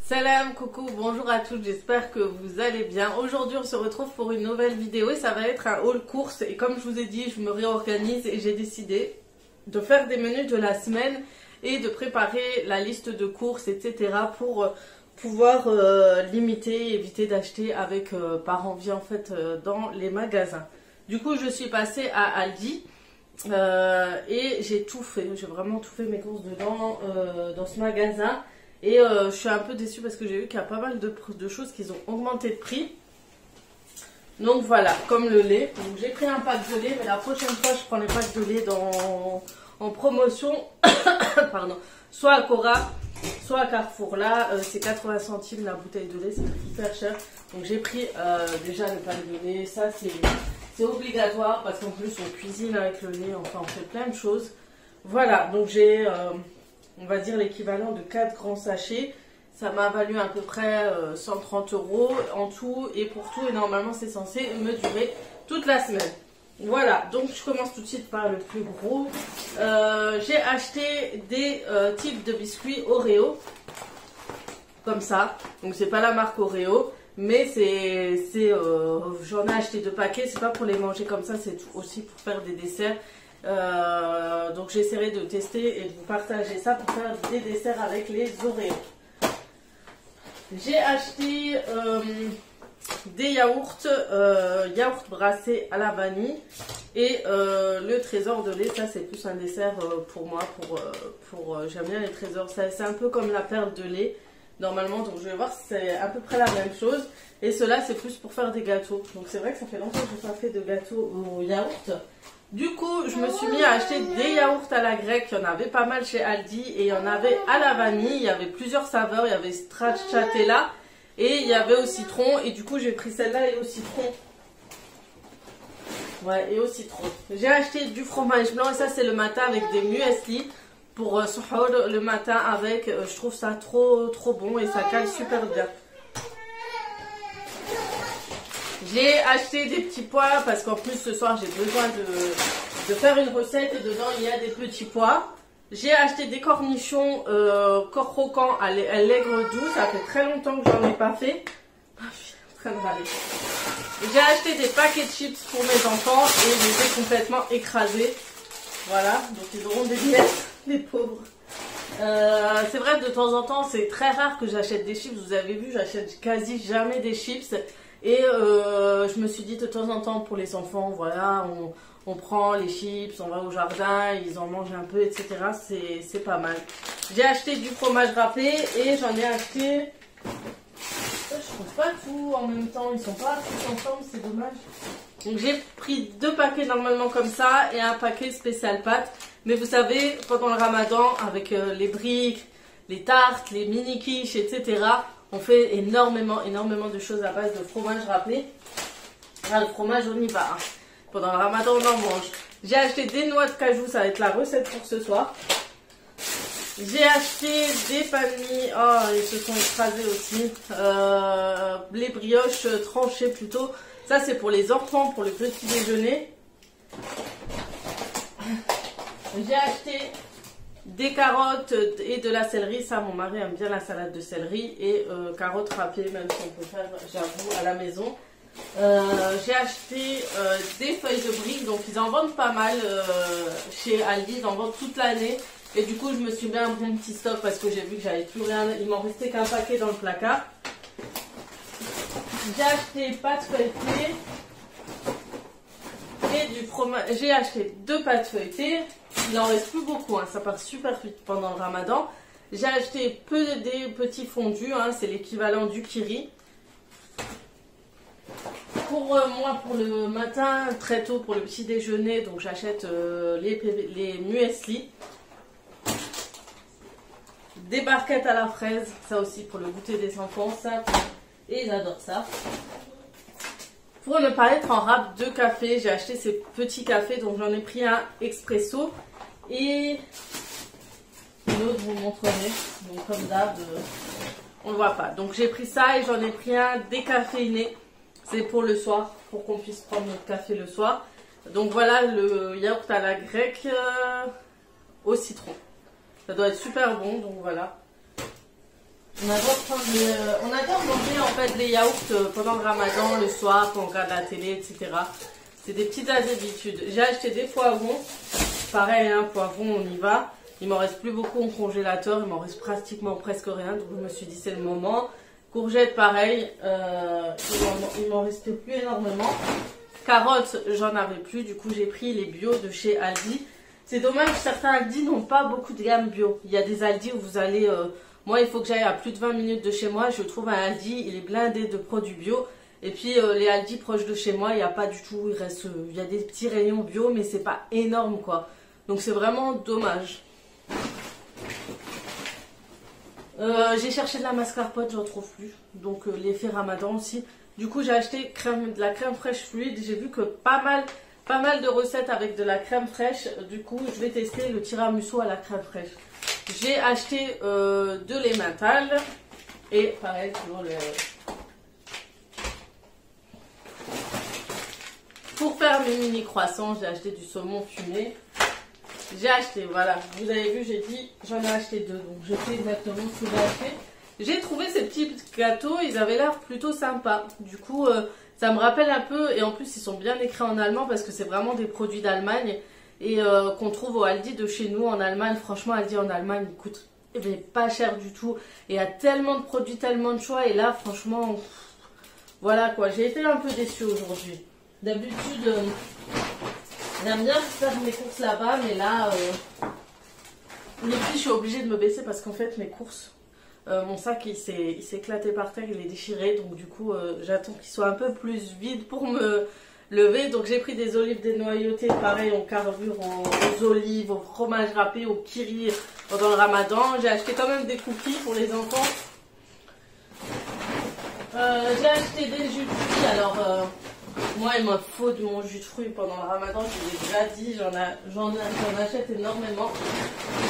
Salam, coucou, bonjour à tous, j'espère que vous allez bien. Aujourd'hui on se retrouve pour une nouvelle vidéo et ça va être un haul course. Et comme je vous ai dit, je me réorganise et j'ai décidé de faire des menus de la semaine et de préparer la liste de courses, etc. pour pouvoir limiter, éviter d'acheter avec par envie en fait dans les magasins. Du coup je suis passée à Aldi et j'ai tout fait, j'ai vraiment tout fait mes courses dedans dans ce magasin. Et je suis un peu déçue parce que j'ai vu qu'il y a pas mal de choses qui ont augmenté de prix. Donc voilà, comme le lait. Donc j'ai pris un pack de lait, mais la prochaine fois je prends les packs de lait en promotion. Pardon. Soit à Cora, soit à Carrefour. Là, c'est 80 centimes la bouteille de lait, c'est hyper cher. Donc j'ai pris déjà le pack de lait. Ça c'est obligatoire parce qu'en plus on cuisine avec le lait, enfin on fait plein de choses. Voilà, donc j'ai... on va dire l'équivalent de 4 grands sachets. Ça m'a valu à peu près 130 € en tout et pour tout. Et normalement, c'est censé me durer toute la semaine. Voilà, donc je commence tout de suite par le plus gros. J'ai acheté des types de biscuits Oreo. Comme ça. Donc, c'est pas la marque Oreo. Mais j'en ai acheté 2 paquets. C'est pas pour les manger comme ça, c'est aussi pour faire des desserts. Donc j'essaierai de tester et de vous partager ça pour faire des desserts avec les Oreos. J'ai acheté des yaourts brassés à la vanille et le trésor de lait. Ça c'est plus un dessert pour moi, j'aime bien les trésors. C'est un peu comme la perle de lait normalement, donc je vais voir si c'est à peu près la même chose. Et cela c'est plus pour faire des gâteaux. Donc c'est vrai que ça fait longtemps que je n'ai pas fait de gâteaux au yaourt. Du coup, je me suis mis à acheter des yaourts à la grecque. Il y en avait pas mal chez Aldi et il y en avait à la vanille. Il y avait plusieurs saveurs. Il y avait stracciatella et il y avait au citron. Et du coup, j'ai pris celle-là et au citron. Ouais, et au citron. J'ai acheté du fromage blanc et ça, c'est le matin avec des muesli pour suhoor le matin avec. Je trouve ça trop bon et ça cale super bien. J'ai acheté des petits pois parce qu'en plus ce soir j'ai besoin de faire une recette et dedans il y a des petits pois. J'ai acheté des cornichons croquants à l'aigre doux, ça fait très longtemps que j'en ai pas fait. J'ai acheté des paquets de chips pour mes enfants et je les ai complètement écrasés. Voilà, donc ils auront des miettes, les pauvres. C'est vrai de temps en temps c'est très rare que j'achète des chips, vous avez vu j'achète quasi jamais des chips. Et je me suis dit de temps en temps pour les enfants, voilà, on prend les chips, on va au jardin, ils en mangent un peu, etc. C'est pas mal. J'ai acheté du fromage râpé et j'en ai acheté... Je trouve pas tout en même temps, ils sont pas tous ensemble, c'est dommage. Donc j'ai pris 2 paquets normalement comme ça et un paquet spécial pâtes. Mais vous savez, pendant le ramadan, avec les briques, les tartes, les mini quiches, etc., on fait énormément de choses à base de fromage râpé. Ah, le fromage, on y va. Hein. Pendant le ramadan, on en mange. J'ai acheté des noix de cajou, ça va être la recette pour ce soir. J'ai acheté des pannis. Oh, ils se sont écrasés aussi. Les brioches tranchées plutôt. Ça, c'est pour les enfants, pour le petit déjeuner. J'ai acheté des carottes et de la céleri, ça mon mari aime bien la salade de céleri et carottes râpées, même si on peut faire, j'avoue, à la maison. J'ai acheté des feuilles de briques, donc ils en vendent pas mal chez Aldi, ils en vendent toute l'année. Et du coup je me suis mis un bon petit stock parce que j'ai vu que j'avais plus rien, il m'en restait qu'un paquet dans le placard. J'ai acheté pâtes feuilletées et du fromage. J'ai acheté 2 pâtes feuilletées. Il en reste plus beaucoup, hein, ça part super vite pendant le ramadan. J'ai acheté des petits fondus, hein, c'est l'équivalent du kiri. Pour moi, pour le matin, très tôt pour le petit déjeuner, donc j'achète les muesli. Des barquettes à la fraise, ça aussi pour le goûter des enfants, ça. Et ils adorent ça. Pour ne pas être en râpe de café, j'ai acheté ces petits cafés, donc j'en ai pris un expresso. Et l'autre, vous montrerai. Donc comme d'hab, on ne le voit pas. Donc j'ai pris ça et j'en ai pris un décaféiné. C'est pour le soir, pour qu'on puisse prendre notre café le soir. Donc voilà le yaourt à la grecque au citron. Ça doit être super bon, donc voilà. On adore manger en fait les yaourts pendant le ramadan, le soir, quand on regarde la télé, etc. C'est des petites habitudes. J'ai acheté des poivrons. Pareil, hein, poivrons, on y va. Il m'en reste plus beaucoup au congélateur. Il m'en reste pratiquement presque rien. Donc je me suis dit c'est le moment. Courgettes, pareil. Il m'en reste plus énormément. Carottes, j'en avais plus. Du coup, j'ai pris les bio de chez Aldi. C'est dommage, certains Aldi n'ont pas beaucoup de gamme bio. Il y a des Aldi où vous allez... moi, il faut que j'aille à plus de 20 minutes de chez moi. Je trouve un Aldi, il est blindé de produits bio. Et puis, les Aldi proches de chez moi, il n'y a pas du tout. Il y a des petits rayons bio, mais c'est pas énorme, quoi. Donc, c'est vraiment dommage. J'ai cherché de la mascarpone, j'en trouve plus. Donc, l'effet Ramadan aussi. Du coup, j'ai acheté de la crème fraîche fluide. J'ai vu que pas mal de recettes avec de la crème fraîche. Du coup, je vais tester le tiramisu à la crème fraîche. J'ai acheté de l'emmental. Et pareil, toujours le... Pour faire mes mini croissants, j'ai acheté du saumon fumé. J'ai acheté, voilà. Vous avez vu, j'ai dit, j'en ai acheté 2. Donc, je sais exactement ce que j'ai acheté. J'ai trouvé ces petits gâteaux, ils avaient l'air plutôt sympas. Du coup, ça me rappelle un peu, et en plus, ils sont bien écrits en allemand parce que c'est vraiment des produits d'Allemagne et qu'on trouve au Aldi de chez nous en Allemagne. Franchement, Aldi en Allemagne, il coûte pas cher du tout. Et il y a tellement de produits, tellement de choix. Et là, franchement, voilà quoi. J'ai été un peu déçue aujourd'hui. D'habitude, j'aime bien faire mes courses là-bas, mais là, le prix, je suis obligée de me baisser parce qu'en fait, mes courses... mon sac il s'est éclaté par terre, il est déchiré, donc du coup j'attends qu'il soit un peu plus vide pour me lever. Donc j'ai pris des olives dénoyautées, pareil en carburant, aux olives, au fromage râpé, au kiri pendant le ramadan. J'ai acheté quand même des cookies pour les enfants. J'ai acheté des jus de fruits. Alors moi il me faut de mon jus de fruits pendant le ramadan, je l'ai déjà dit, j'en achète énormément.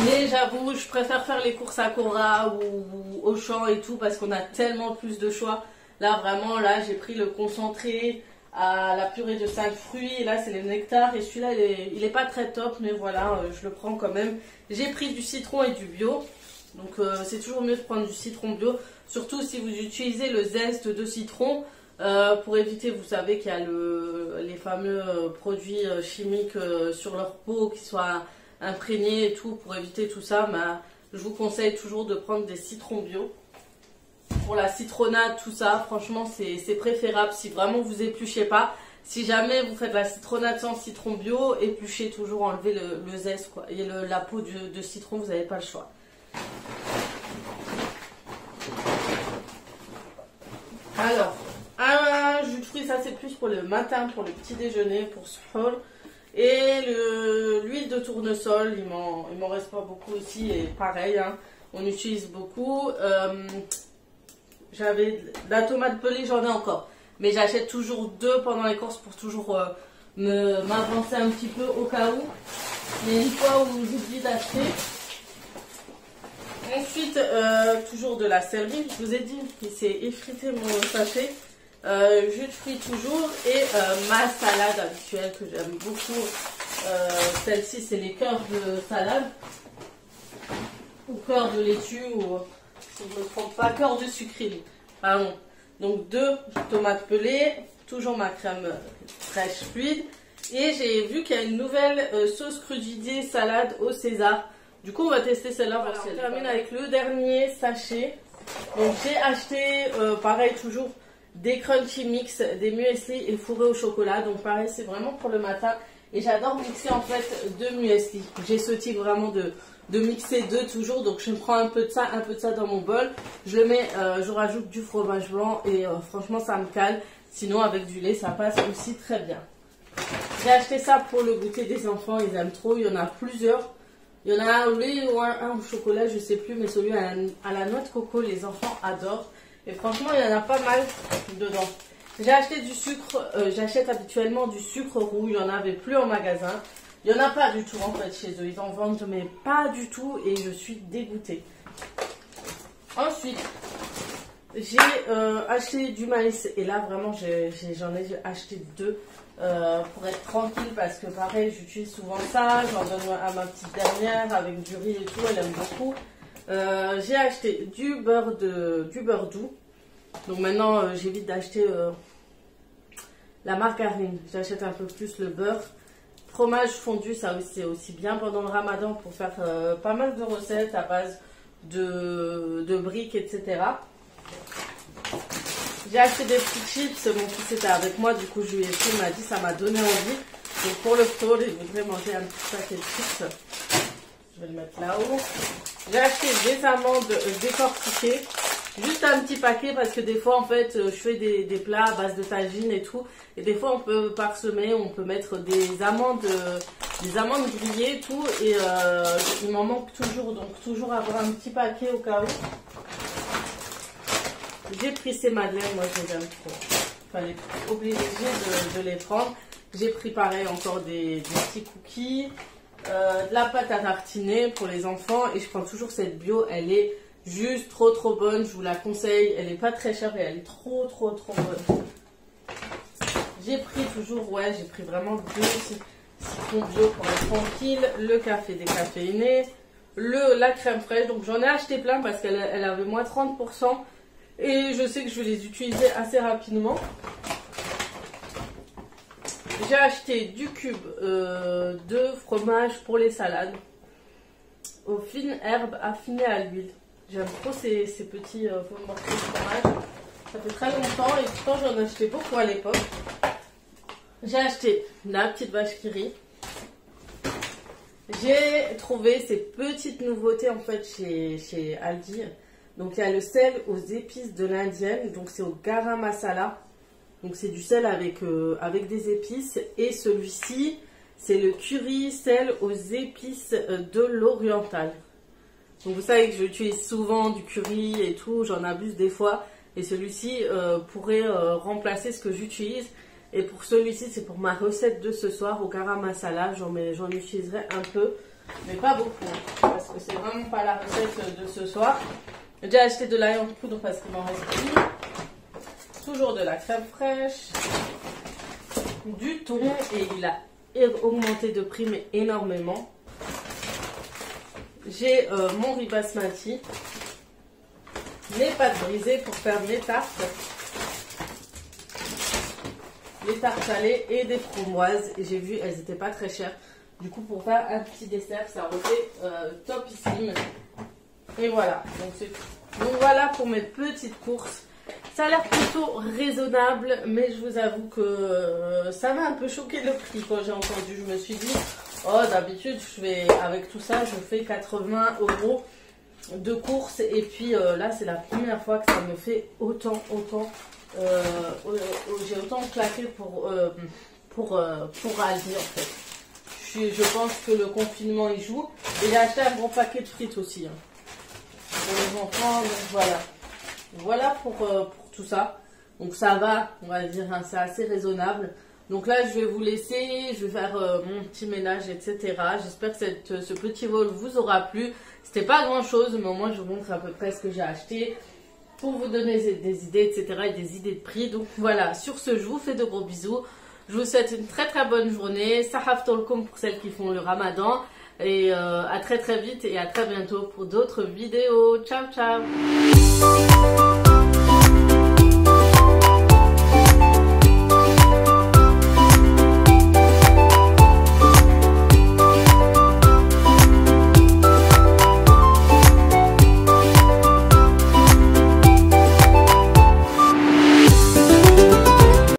Mais j'avoue, je préfère faire les courses à Cora ou au champ et tout parce qu'on a tellement plus de choix. Là vraiment, là j'ai pris le concentré à la purée de 5 fruits. Et là c'est le nectar et celui-là il est pas très top, mais voilà, je le prends quand même. J'ai pris du citron et du bio. Donc c'est toujours mieux de prendre du citron bio. Surtout si vous utilisez le zeste de citron. Pour éviter, vous savez qu'il y a les fameux produits chimiques sur leur peau qui soient imprégnés et tout. Pour éviter tout ça, je vous conseille toujours de prendre des citrons bio. Pour la citronnade, tout ça, franchement c'est préférable si vraiment vous épluchez pas. Si jamais vous faites la citronnade sans citron bio, épluchez toujours, enlevez le zeste quoi. Et la peau de citron, vous n'avez pas le choix. Alors, un jus de fruits, ça c'est plus pour le matin, pour le petit déjeuner, pour suhoor. Et l'huile de tournesol, il m'en reste pas beaucoup aussi, et pareil, hein, on utilise beaucoup. J'avais de la tomate pelée, j'en ai encore. Mais j'achète toujours 2 pendant les courses pour toujours m'avancer un petit peu au cas où. Mais une fois où j'oublie d'acheter. Ensuite, toujours de la céleri, je vous ai dit, il s'est effrité mon sachet. Jus de fruits toujours et ma salade habituelle que j'aime beaucoup. Celle-ci, c'est les cœurs de salade ou cœurs de laitue ou, si je ne me trompe pas, cœurs de sucrine. Pardon. Donc 2 tomates pelées, toujours ma crème fraîche fluide. Et j'ai vu qu'il y a une nouvelle sauce crudité salade au César. Du coup, on va tester celle-là. Voilà, on termine avec le dernier sachet. Donc, j'ai acheté, pareil, toujours des crunchy mix, des muesli et fourrés au chocolat. Donc, pareil, c'est vraiment pour le matin. Et j'adore mixer, en fait, 2 muesli. J'ai ce type vraiment de mixer 2 toujours. Donc, je prends un peu de ça dans mon bol. Je le mets, je rajoute du fromage blanc et franchement, ça me cale. Sinon, avec du lait, ça passe aussi très bien. J'ai acheté ça pour le goûter des enfants. Ils aiment trop. Il y en a plusieurs. Il y en a un au lait ou un au chocolat, je sais plus, mais celui à la noix de coco, les enfants adorent. Et franchement, il y en a pas mal dedans. J'ai acheté du sucre, j'achète habituellement du sucre roux, il n'y en avait plus en magasin. Il n'y en a pas du tout en fait chez eux, ils en vendent mais pas du tout et je suis dégoûtée. Ensuite, j'ai acheté du maïs et là vraiment j'en ai acheté 2. Pour être tranquille parce que pareil j'utilise souvent ça, j'en donne à ma petite dernière avec du riz et tout, elle aime beaucoup. J'ai acheté du beurre doux. Donc maintenant j'évite d'acheter la margarine. J'achète un peu plus le beurre. Fromage fondu, ça c'est aussi bien pendant le ramadan pour faire pas mal de recettes à base de briques, etc. J'ai acheté des petits chips, mon fils était avec moi, du coup je lui ai fait, il m'a dit, ça m'a donné envie. Donc pour le frôle, il voudrait manger un petit paquet de chips. Je vais le mettre là-haut. J'ai acheté des amandes décortiquées. Juste un petit paquet parce que des fois en fait je fais des plats à base de tagine et tout. Et des fois on peut parsemer, on peut mettre des amandes grillées et tout. Et il m'en manque toujours, donc toujours avoir un petit paquet au cas où. J'ai pris ces madeleines, moi je les aime trop. Fallait obligé de les prendre. J'ai pris pareil encore des petits cookies, de la pâte à tartiner pour les enfants. Et je prends toujours cette bio, elle est juste trop bonne, je vous la conseille. Elle n'est pas très chère et elle est trop bonne. J'ai pris toujours, ouais, j'ai pris vraiment deux citrons bio pour être tranquille. Le café décaféiné, la crème fraîche. Donc j'en ai acheté plein parce qu'elle avait moins 30%. Et je sais que je vais les utiliser assez rapidement. J'ai acheté du cube de fromage pour les salades aux fines herbes affinées à l'huile. J'aime trop ces petits morceaux de fromage. Ça fait très longtemps et pourtant j'en ai acheté beaucoup à l'époque. J'ai acheté la petite vache qui rit. J'ai trouvé ces petites nouveautés en fait chez Aldi. Donc il y a le sel aux épices de l'indienne, donc c'est au garam masala. Donc c'est du sel avec des épices. Et celui-ci, c'est le curry sel aux épices de l'oriental. Donc vous savez que j'utilise souvent du curry et tout, j'en abuse des fois. Et celui-ci pourrait remplacer ce que j'utilise. Et pour celui-ci, c'est pour ma recette de ce soir au garam masala. J'en utiliserai un peu, mais pas beaucoup. Parce que c'est vraiment pas la recette de ce soir. J'ai acheté de l'ail en poudre parce qu'il m'en reste plus. Toujours de la crème fraîche. Du thon et il a augmenté de prix mais énormément. J'ai mon riz basmati. Les pâtes brisées pour faire mes tartes. Les tartes salées et des framboises. Et j'ai vu, elles n'étaient pas très chères. Du coup, pour faire un petit dessert, ça aurait été topissime. Et voilà, donc voilà pour mes petites courses. Ça a l'air plutôt raisonnable, mais je vous avoue que ça m'a un peu choqué le prix quand j'ai entendu. Je me suis dit, oh d'habitude, avec tout ça, je fais 80 € de courses. Et puis là, c'est la première fois que ça me fait autant. J'ai autant claqué pour Aldi en fait. Je pense que le confinement y joue. Et j'ai acheté un gros paquet de frites aussi. Pour les enfants, donc voilà. Voilà pour tout ça. Donc ça va, on va dire, hein, c'est assez raisonnable. Donc là, je vais vous laisser, je vais faire mon petit ménage, etc. J'espère que ce petit vol vous aura plu. C'était pas grand chose, mais au moins je vous montre à peu près ce que j'ai acheté pour vous donner des idées, etc. et des idées de prix. Donc voilà, sur ce, je vous fais de gros bisous. Je vous souhaite une très bonne journée. Sahaf Tolkom pour celles qui font le ramadan. Et à très vite et à très bientôt pour d'autres vidéos. Ciao, ciao!